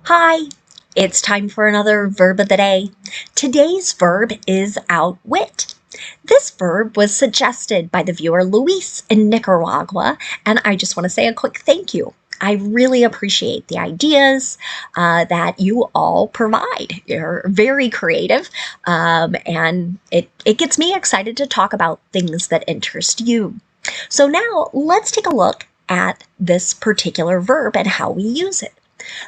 Hi, it's time for another verb of the day. Today's verb is outwit. This verb was suggested by the viewer Luis in Nicaragua, and I just want to say a quick thank you. I really appreciate the ideas that you all provide. You're very creative, and it gets me excited to talk about things that interest you. So now let's take a look at this particular verb and how we use it.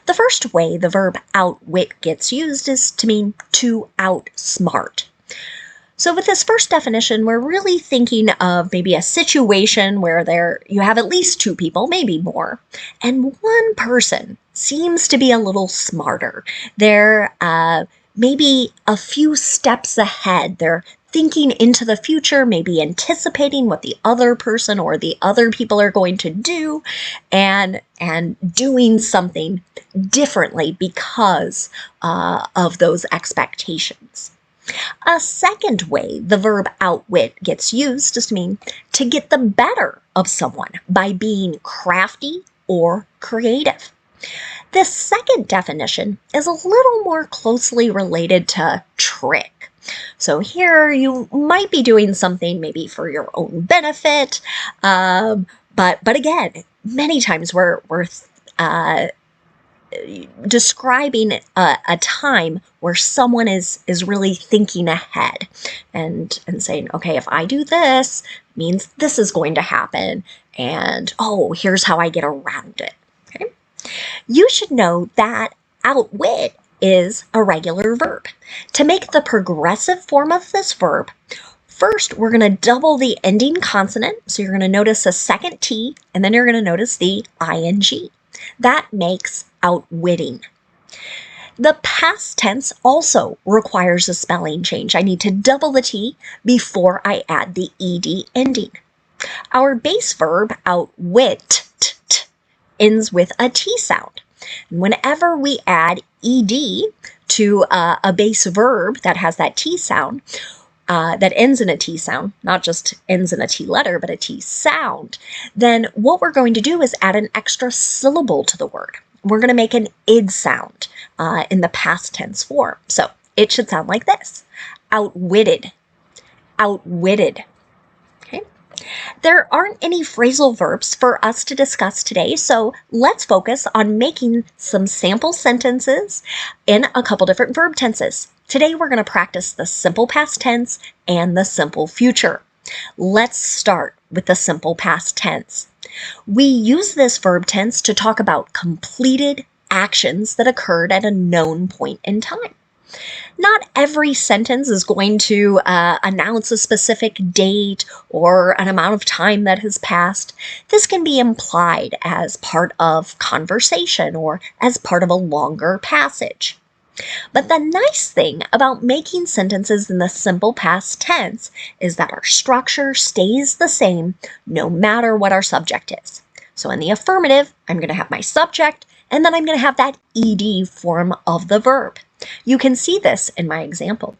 The first way the verb outwit gets used is to mean to outsmart. So with this first definition, we're really thinking of maybe a situation where you have at least two people, maybe more, and one person seems to be a little smarter. They're maybe a few steps ahead. They're thinking into the future, maybe anticipating what the other person or the other people are going to do, and doing something differently because of those expectations. A second way the verb outwit gets used is to mean to get the better of someone by being crafty or creative. This second definition is a little more closely related to trick. So here you might be doing something maybe for your own benefit, but again, many times we're describing a time where someone is really thinking ahead and saying, okay, if I do this, it means this is going to happen, and oh, here's how I get around it. Okay? You should know that outwit is a regular verb. To make the progressive form of this verb, first we're going to double the ending consonant. So you're going to notice a second T, and then you're going to notice the ing. That makes outwitting. The past tense also requires a spelling change. I need to double the T before I add the ed ending. Our base verb, outwit, ends with a T sound. And whenever we add ed to a base verb that has that T sound, that ends in a T sound, not just ends in a T letter, but a T sound, then what we're going to do is add an extra syllable to the word. We're going to make an id sound in the past tense form. So it should sound like this: outwitted, outwitted. Okay. There aren't any phrasal verbs for us to discuss today, so let's focus on making some sample sentences in a couple different verb tenses. Today we're going to practice the simple past tense and the simple future. Let's start with the simple past tense. We use this verb tense to talk about completed actions that occurred at a known point in time. Not every sentence is going to announce a specific date or an amount of time that has passed. This can be implied as part of conversation or as part of a longer passage. But the nice thing about making sentences in the simple past tense is that our structure stays the same no matter what our subject is. So in the affirmative, I'm going to have my subject, and then I'm going to have that ed form of the verb. You can see this in my example.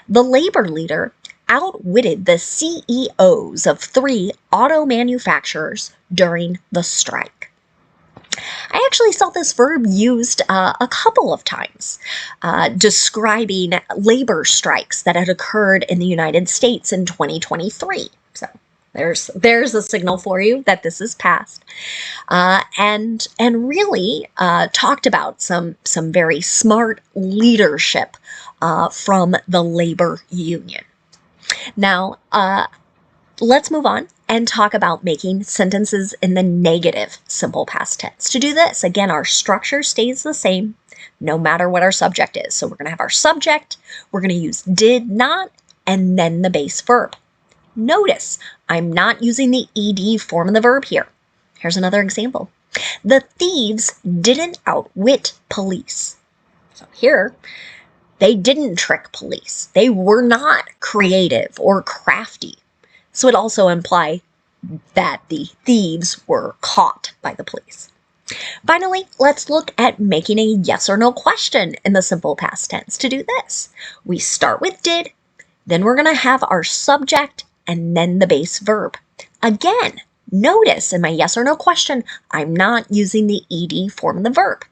The labor leader outwitted the CEOs of 3 auto manufacturers during the strike. I actually saw this verb used a couple of times describing labor strikes that had occurred in the United States in 2023. So there's a signal for you that this is past, and really talked about some very smart leadership from the labor union. Now, let's move on and talk about making sentences in the negative simple past tense. To do this, again, our structure stays the same no matter what our subject is. So we're going to have our subject, we're going to use did not, and then the base verb. Notice I'm not using the ed form of the verb here. Here's another example. The thieves didn't outwit police. So here, they didn't trick police. They were not creative or crafty. So it also implies that the thieves were caught by the police. Finally, let's look at making a yes or no question in the simple past tense. To do this, we start with did, then we're going to have our subject, and then the base verb. Again, notice in my yes or no question, I'm not using the ed form of the verb.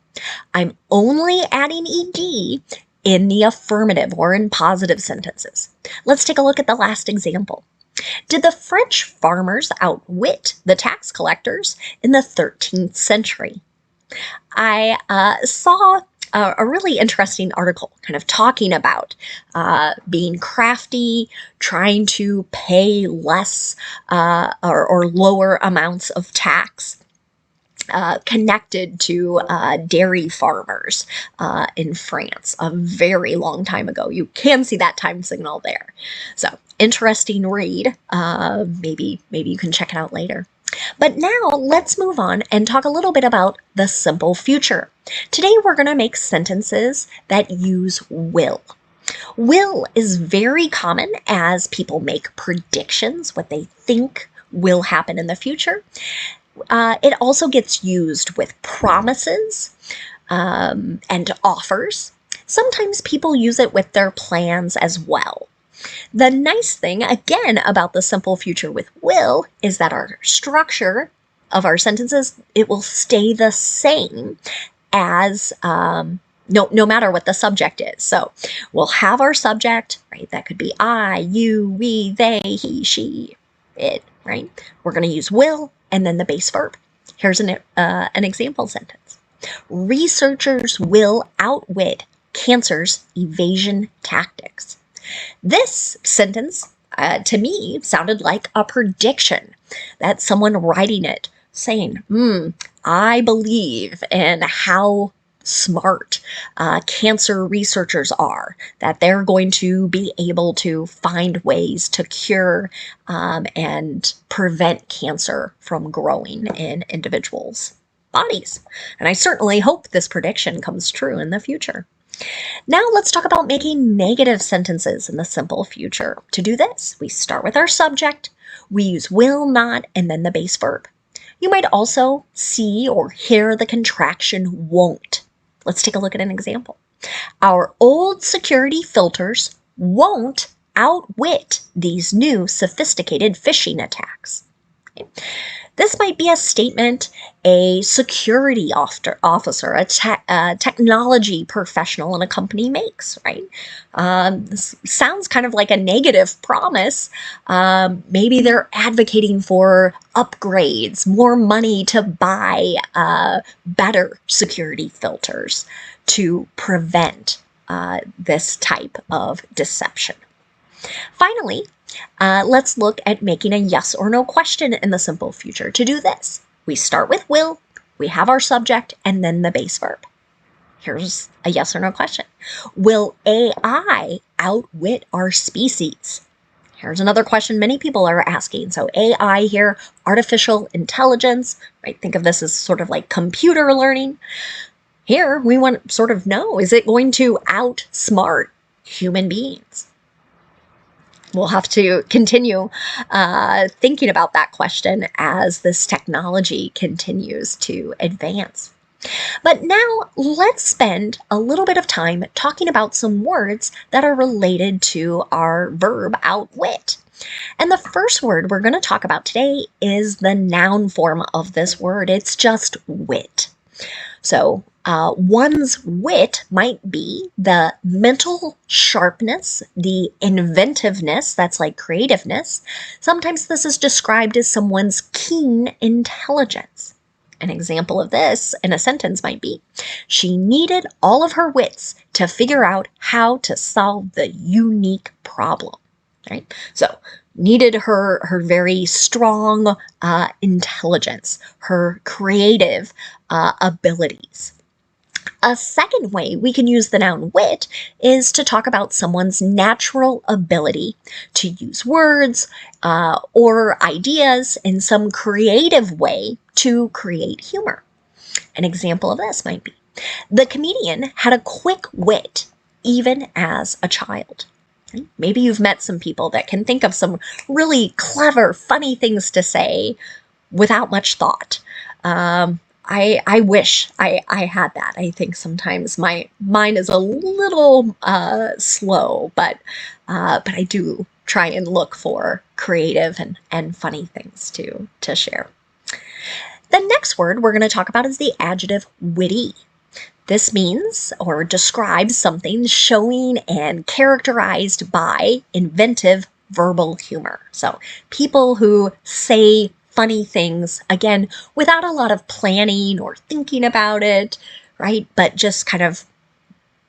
I'm only adding ed in the affirmative or in positive sentences. Let's take a look at the last example. Did the French farmers outwit the tax collectors in the 13th century? I saw a really interesting article kind of talking about being crafty, trying to pay less or lower amounts of tax. Connected to dairy farmers in France a very long time ago. You can see that time signal there. So interesting read. Maybe you can check it out later. But now let's move on and talk a little bit about the simple future. Today we're going to make sentences that use will. Will is very common as people make predictions, what they think will happen in the future. It also gets used with promises and offers. Sometimes people use it with their plans as well. The nice thing, again, about the simple future with will is that our structure of our sentences, it will stay the same as no matter what the subject is. So we'll have our subject, right? That could be I, you, we, they, he, she, it, right? We're going to use will and then the base verb. Here's an example sentence. Researchers will outwit cancer's evasion tactics. This sentence, to me, sounded like a prediction. That's someone writing it, saying, I believe in how smart cancer researchers are, that they're going to be able to find ways to cure and prevent cancer from growing in individuals' bodies. And I certainly hope this prediction comes true in the future. Now let's talk about making negative sentences in the simple future. To do this, we start with our subject, we use will, not, and then the base verb. You might also see or hear the contraction won't. Let's take a look at an example. Our old security filters won't outwit these new sophisticated phishing attacks. Okay. This might be a statement a security officer, a technology professional in a company makes, right? This sounds kind of like a negative promise. Maybe they're advocating for upgrades, more money to buy better security filters to prevent this type of deception. Finally, let's look at making a yes or no question in the simple future. To do this, we start with will, we have our subject, and then the base verb. Here's a yes or no question. Will AI outwit our species? Here's another question many people are asking. So AI here, artificial intelligence, right? Think of this as sort of like computer learning. Here, we want to sort of know, is it going to outsmart human beings? We'll have to continue thinking about that question as this technology continues to advance. But now let's spend a little bit of time talking about some words that are related to our verb outwit. And the first word we're going to talk about today is the noun form of this word. It's just wit. So one's wit might be the mental sharpness, the inventiveness, that's like creativeness. Sometimes this is described as someone's keen intelligence. An example of this in a sentence might be, she needed all of her wits to figure out how to solve the unique problem. Right? So needed her very strong intelligence, her creative abilities. A second way we can use the noun wit is to talk about someone's natural ability to use words or ideas in some creative way to create humor. An example of this might be, the comedian had a quick wit even as a child. Maybe you've met some people that can think of some really clever, funny things to say without much thought. I wish I had that. I think sometimes my mind is a little slow, but I do try and look for creative and funny things to share. The next word we're going to talk about is the adjective witty. This means or describes something showing and characterized by inventive verbal humor. So people who say funny things, again, without a lot of planning or thinking about it, right? But just kind of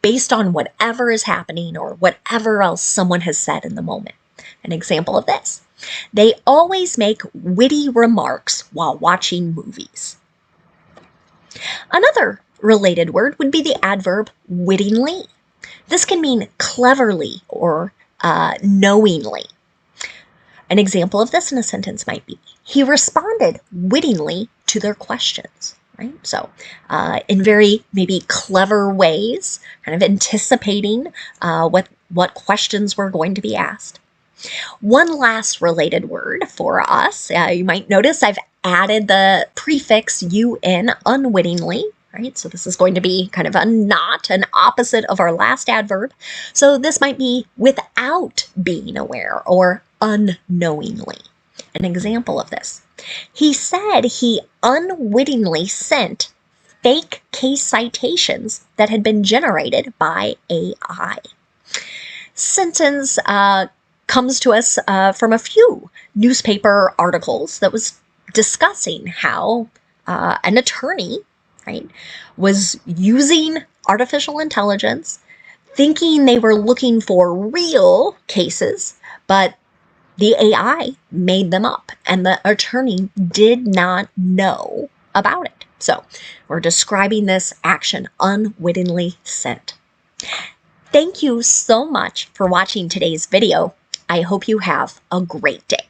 based on whatever is happening or whatever else someone has said in the moment. An example of this: they always make witty remarks while watching movies. Another related word would be the adverb wittingly. This can mean cleverly or knowingly. An example of this in a sentence might be, he responded wittingly to their questions, right? So in very maybe clever ways, kind of anticipating what questions were going to be asked. One last related word for us, you might notice I've added the prefix un, unwittingly, right? So this is going to be kind of a not, an opposite of our last adverb. So this might be without being aware or unknowingly. An example of this: he said he unwittingly sent fake case citations that had been generated by AI. Sentence comes to us from a few newspaper articles that was discussing how an attorney, right, was using artificial intelligence, thinking they were looking for real cases, but the AI made them up, and the attorney did not know about it. So we're describing this action, unwittingly sent. Thank you so much for watching today's video. I hope you have a great day.